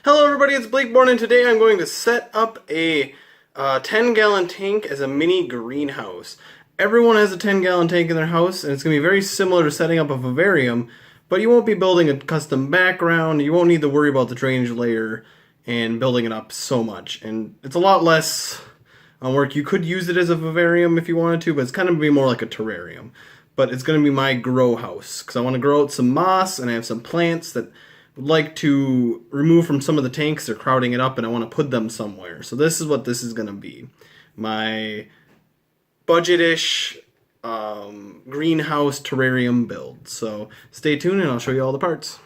Hello everybody, it's Blakeborn, and today I'm going to set up a 10-gallon tank as a mini greenhouse. Everyone has a 10-gallon tank in their house, and it's going to be very similar to setting up a vivarium, but you won't be building a custom background, you won't need to worry about the drainage layer and building it up so much. And it's a lot less work. You could use it as a vivarium if you wanted to, but it's kind of be more like a terrarium. But it's going to be my grow house, because I want to grow out some moss, and I have some plants that would like to remove from some of the tanks. They're crowding it up, and I want to put them somewhere. So this is what this is going to be. My budget-ish greenhouse terrarium build. So stay tuned, and I'll show you all the parts.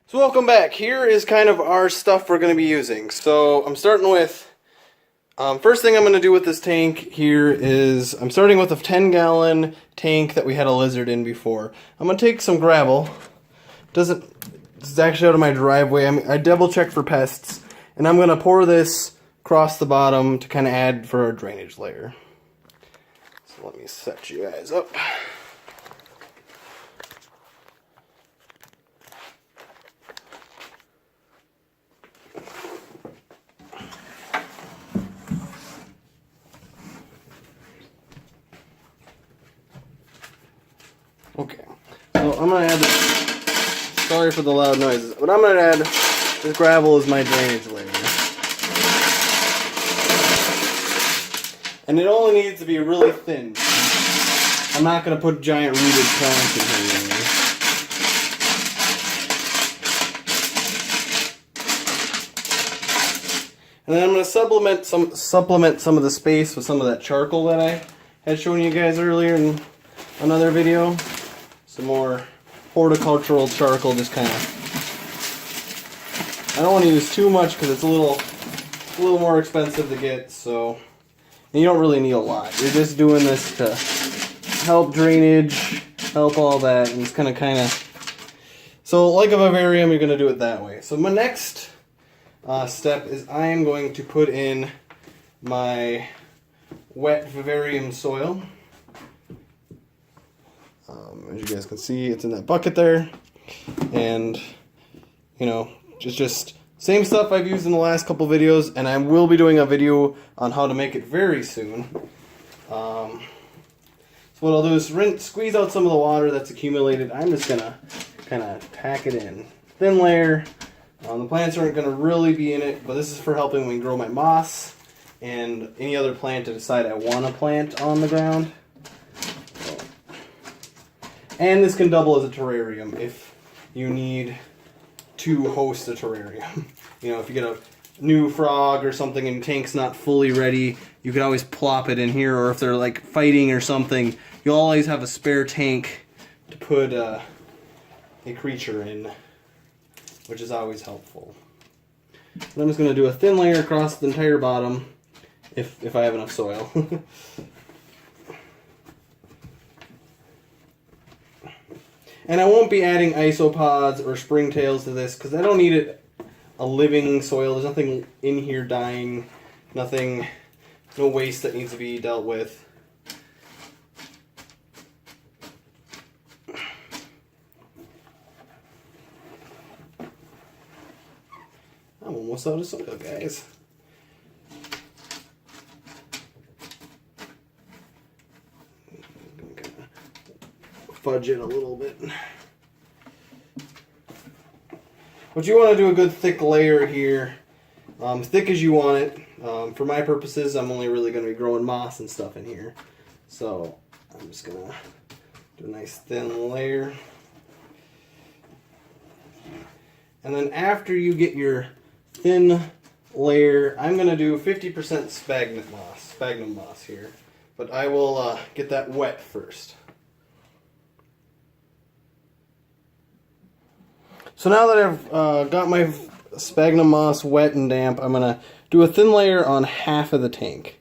So welcome back. Here is kind of our stuff we're going to be using. So I'm starting with, first thing I'm going to do with this tank here is, I'm starting with a 10-gallon tank that we had a lizard in before. I'm going to take some gravel. It's actually out of my driveway. I double checked for pests, and I'm going to pour this across the bottom to kind of add for our drainage layer. So let me set you guys up. Okay, so I'm going to add this. Sorry for the loud noises. What I'm going to add, this gravel is my drainage layer. And it only needs to be really thin. I'm not going to put giant rooted plants in here. And then I'm going to supplement some of the space with some of that charcoal that I had shown you guys earlier in another video. Some more horticultural charcoal, just kind of. I don't want to use too much because it's a little more expensive to get. So, and you don't really need a lot. You're just doing this to help drainage, help all that, and it's kind of. So, like a vivarium, you're going to do it that way. So my next step is I am going to put in my wet vivarium soil. As you guys can see, it's in that bucket there, and you know, just same stuff I've used in the last couple videos, and I will be doing a video on how to make it very soon. So what I'll do is squeeze out some of the water that's accumulated. I'm just gonna kind of pack it in, thin layer. The plants aren't gonna really be in it, but this is for helping me grow my moss and any other plant to decide I want to plant on the ground. And this can double as a terrarium if you need to host a terrarium. You know, if you get a new frog or something and your tank's not fully ready, you can always plop it in here. Or if they're like fighting or something, you'll always have a spare tank to put a creature in, which is always helpful. And I'm just going to do a thin layer across the entire bottom if I have enough soil. And I won't be adding isopods or springtails to this because I don't need it a living soil. There's nothing in here dying, no waste that needs to be dealt with. I'm almost out of soil, guys. Fudge it a little bit. But you want to do a good thick layer here, thick as you want it. For my purposes, I'm only really going to be growing moss and stuff in here, so I'm just going to do a nice thin layer. And then after you get your thin layer, I'm going to do 50% sphagnum moss here, but I will get that wet first. So now that I've got my sphagnum moss wet and damp, I'm going to do a thin layer on half of the tank.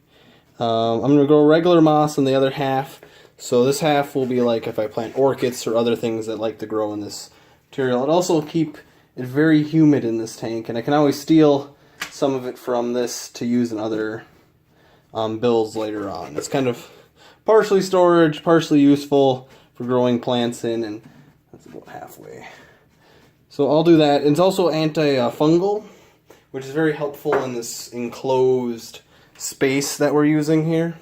I'm going to grow regular moss on the other half. So this half will be like if I plant orchids or other things that like to grow in this material. It'll also keep it very humid in this tank, and I can always steal some of it from this to use in other builds later on. It's kind of partially storage, partially useful for growing plants in, and that's about halfway. So I'll do that. It's also anti-fungal, which is very helpful in this enclosed space that we're using here.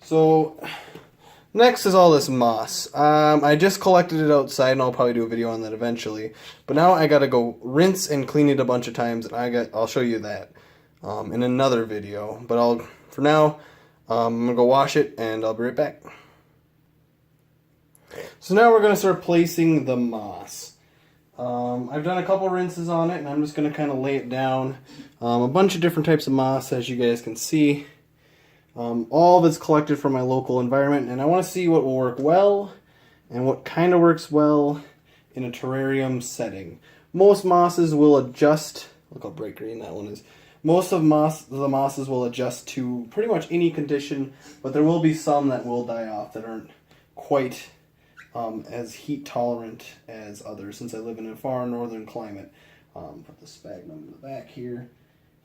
So next is all this moss. I just collected it outside, and I'll probably do a video on that eventually. But now I gotta go rinse and clean it a bunch of times, and I'll show you that in another video. But for now, I'm gonna go wash it, and I'll be right back. So now we're gonna start placing the moss. I've done a couple rinses on it, and I'm just gonna kind of lay it down. A bunch of different types of moss, as you guys can see. All of it's collected from my local environment, and I want to see what will work well and what kind of works well in a terrarium setting. Most mosses will adjust. Look how bright green that one is. Most of the mosses will adjust to pretty much any condition, but there will be some that will die off that aren't quite as heat tolerant as others, since I live in a far northern climate. Put the sphagnum in the back here.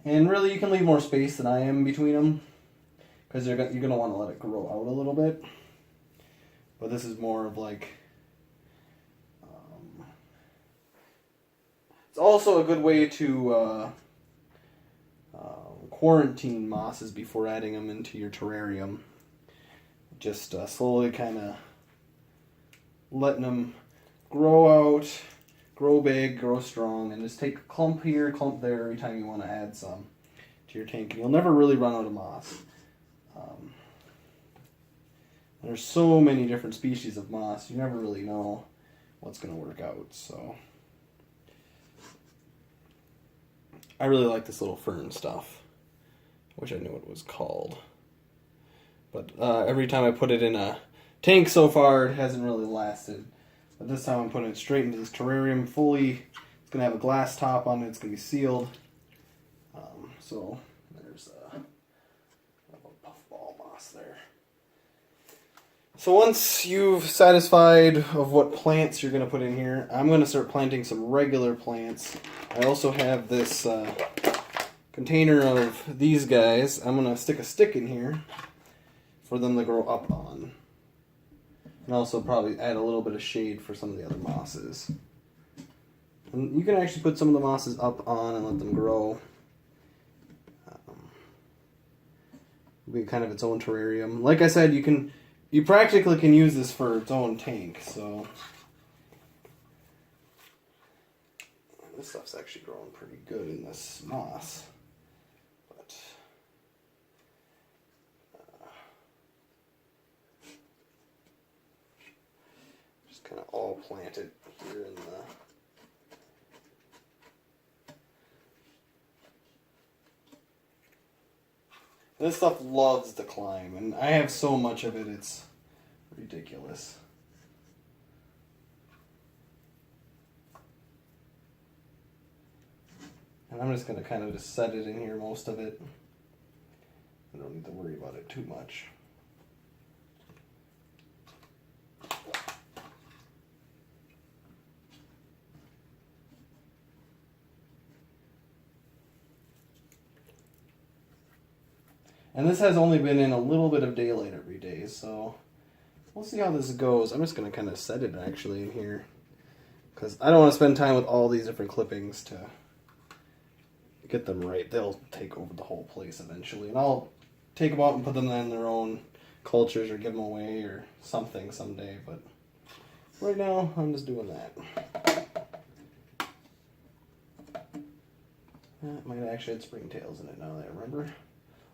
And really, you can leave more space than I am between them, because you're going to want to let it grow out a little bit. But this is more of like... it's also a good way to quarantine mosses before adding them into your terrarium. Just slowly kind of letting them grow out, grow big, grow strong, and just take a clump here, clump there every time you want to add some to your tank. And you'll never really run out of moss. There's so many different species of moss, you never really know what's going to work out. So I really like this little fern stuff. I wish I knew what it was called. But every time I put it in a tank so far, it hasn't really lasted. But this time I'm putting it straight into this terrarium fully. It's going to have a glass top on it. It's going to be sealed. So there's a puffball moss there. So once you've satisfied of what plants you're going to put in here, I'm going to start planting some regular plants. I also have this container of these guys. I'm going to stick a stick in here for them to grow up on. And also probably add a little bit of shade for some of the other mosses. And you can actually put some of the mosses up on and let them grow. It'll be kind of its own terrarium. Like I said, you practically can use this for its own tank. So this stuff's actually growing pretty good in this moss. But just kind of all planted here in the... This stuff loves to climb, and I have so much of it, it's ridiculous. And I'm just going to kind of just set it in here, most of it. I don't need to worry about it too much. And this has only been in a little bit of daylight every day, so we'll see how this goes. I'm just going to kind of set it actually in here, because I don't want to spend time with all these different clippings to get them right. They'll take over the whole place eventually, and I'll take them out and put them in their own cultures or give them away or something someday, but right now I'm just doing that. That might actually have springtails in it now that I remember.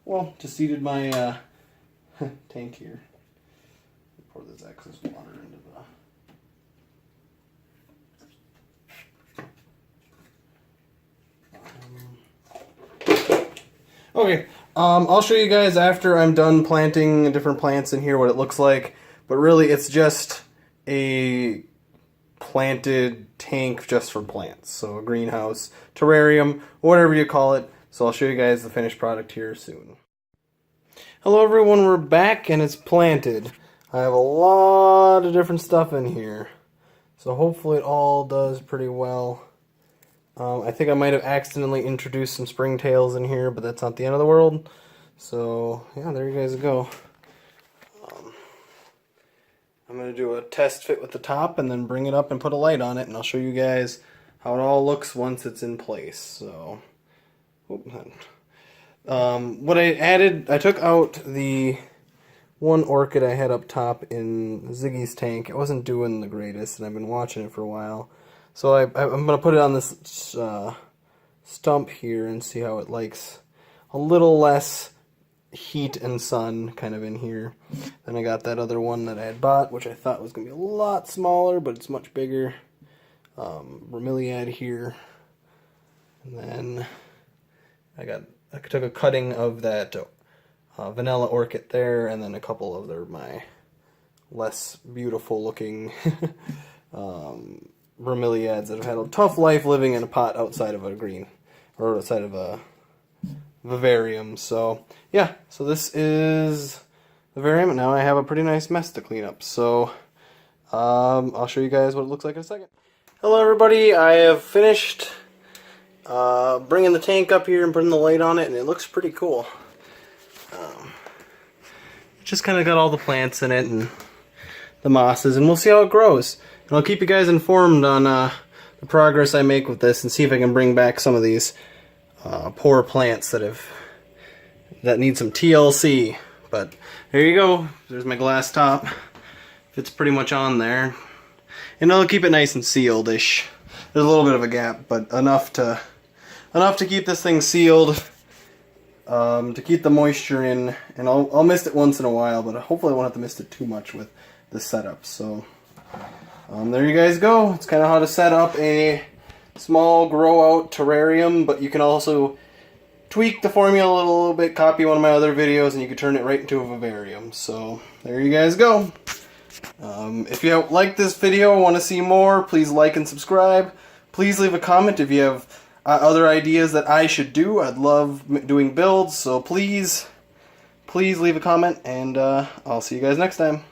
Well, just seeded my tank here. Pour this excess water into the... Okay, I'll show you guys after I'm done planting different plants in here what it looks like. But really, it's just a planted tank just for plants. So a greenhouse, terrarium, whatever you call it. So I'll show you guys the finished product here soon. Hello everyone, we're back and it's planted. I have a lot of different stuff in here. So hopefully it all does pretty well. I think I might have accidentally introduced some springtails in here, but that's not the end of the world. So yeah, there you guys go. I I'm going to do a test fit with the top and then bring it up and put a light on it, and I'll show you guys how it all looks once it's in place. So, what I added, I took out the one orchid I had up top in Ziggy's tank. It wasn't doing the greatest, and I've been watching it for a while. So I'm going to put it on this stump here and see how it likes a little less heat and sun kind of in here. Then I got that other one that I had bought, which I thought was going to be a lot smaller, but it's much bigger. Bromeliad here. And then I took a cutting of that vanilla orchid there, and then a couple of my less beautiful looking bromeliads that have had a tough life living in a pot outside of a green, or outside of a vivarium. So yeah, so this is the vivarium, and now I have a pretty nice mess to clean up. So I'll show you guys what it looks like in a second. Hello everybody, I have finished bringing the tank up here and putting the light on it, and it looks pretty cool. Just kind of got all the plants in it and the mosses, and we'll see how it grows. And I'll keep you guys informed on the progress I make with this, and see if I can bring back some of these poor plants that need some TLC. But there you go. There's my glass top. It's pretty much on there, and I'll keep it nice and sealed-ish. There's a little bit of a gap, but enough to keep this thing sealed. To keep the moisture in, and I'll mist it once in a while, but hopefully I won't have to mist it too much with the setup. So there you guys go. It's kind of how to set up a small grow out terrarium, but you can also tweak the formula a little bit, copy one of my other videos, and you can turn it right into a vivarium. So there you guys go. If you like this video, want to see more, please like and subscribe. Please leave a comment if you have other ideas that I should do. I'd love doing builds, so please leave a comment, and I'll see you guys next time.